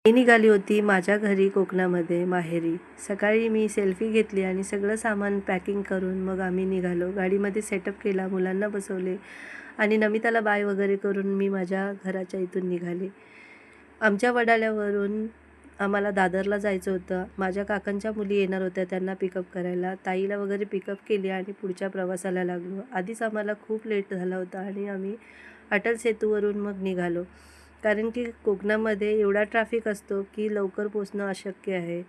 मी निघाली होती माझ्या घरी कोकणामध्ये माहेरी. सकाळी मी सेल्फी घेतली आणि सगळं सामान पॅकिंग करून मग आम्ही निघालो. गाडीमध्ये सेटअप केला, मुलांना बसवले आणि नमिताला बाय वगैरे करून मी माझ्या घराच्या इथून निघाले. आमच्या वडाल्यावरून आम्हाला दादरला जायचं होतं. माझ्या काकांच्या मुली येणार होत्या त्यांना पिकअप करायला. ताईला वगैरे पिकअप केली आणि पुढच्या प्रवासाला लागलो. आधीच आम्हाला खूप लेट झाला होता आणि आम्ही अटल सेतूवरून मग निघालो. कारण की कोकणामध्ये एवढा ट्रॅफिक असतो की लवकर पोचणं अशक्य आहे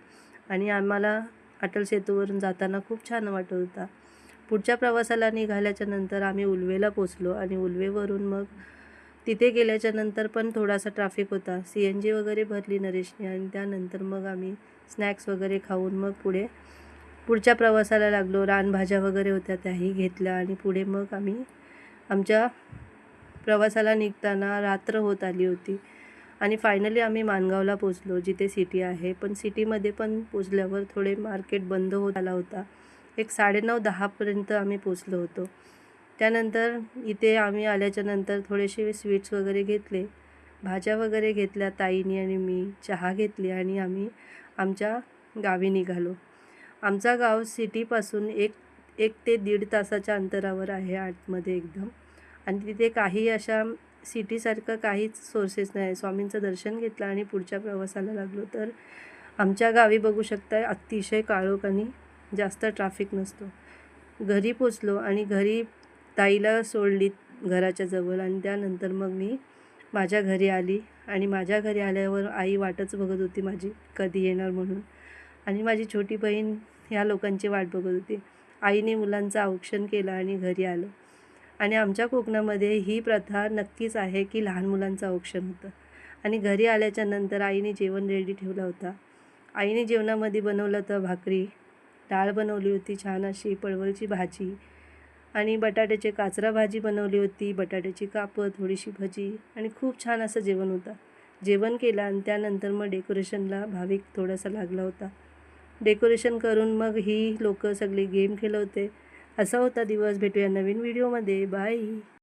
आणि आम्हाला अटल सेतूवरून जाताना खूप छान वाटत होता. पुढच्या प्रवासाला निघाल्याच्या नंतर आम्ही उल्वेला पोचलो आणि उल्वेवरून मग तिथे गेल्याच्या नंतर पण थोडासा ट्रॅफिक होता. CNG वगैरे भरली नरेशने आणि त्यानंतर मग आम्ही स्नॅक्स वगैरे खाऊन मग पुढच्या प्रवासाला लागलो. रानभाज्या वगैरे होत्या त्याही घेतल्या आणि पुढे मग आम्ही आमच्या प्रवासाला निघताना रात्र होत आली होती आणि फायनली आम्ही माणगावला पोचलो, जिथे सिटी आहे. पण सिटीमध्ये पण पोचल्यावर थोडे मार्केट बंद होत आला होता. एक 9:30-10 पर्यंत आम्ही पोचलो होतो. त्यानंतर इथे आम्ही आल्याच्या नंतर थोडेसे स्वीट्स वगैरे घेतले, भाज्या वगैरे घेतल्या ताईनी आणि मी, चहा घेतली आणि आम्ही आमच्या गावी निघालो. आमचा गाव सिटीपासून एक ते 1.5 तासाच्या अंतरावर आहे आतमध्ये एकदम. आणि तिथे काही अशा सिटीसारखं काहीच सोर्सेस नाही. स्वामींचं दर्शन घेतलं आणि पुढच्या प्रवासाला लागलो. तर आमच्या गावी बघू शकता अतिशय काळोख आणि जास्त ट्रॅफिक नसतो. घरी पोचलो आणि घरी ताईला सोडली घराच्या जवळ आणि त्यानंतर मग मी माझ्या घरी आली आणि माझ्या घरी आल्यावर आई वाटच बघत होती माझी, कधी येणार म्हणून. आणि माझी छोटी बहीण ह्या लोकांची वाट बघत होती. आईने मुलांचं औक्षण केलं आणि घरी आलो. आणि आमच्या कोकणामध्ये ही प्रथा नक्कीच आहे की लहान मुलांचं औक्षण होतं. आणि घरी आल्याच्या नंतर आईने जेवण रेडी ठेवला होता. आईने जेवणामध्ये बनवलं होतं भाकरी, डाळ बनवली होती छान अशी, पडवळची भाजी आणि बटाट्याची काचरा भाजी बनवली होती, बटाट्याची कापं, थोडीशी भजी आणि खूप छान असं जेवण होतं. जेवण केलं आणि त्यानंतर मग डेकोरेशनला भाविक थोडासा लागला होता. डेकोरेशन करून मग ही लोकं सगळे गेम खेळत होते. असा होता दिवस. भेटूया नवीन व्हिडिओमध्ये. बाय.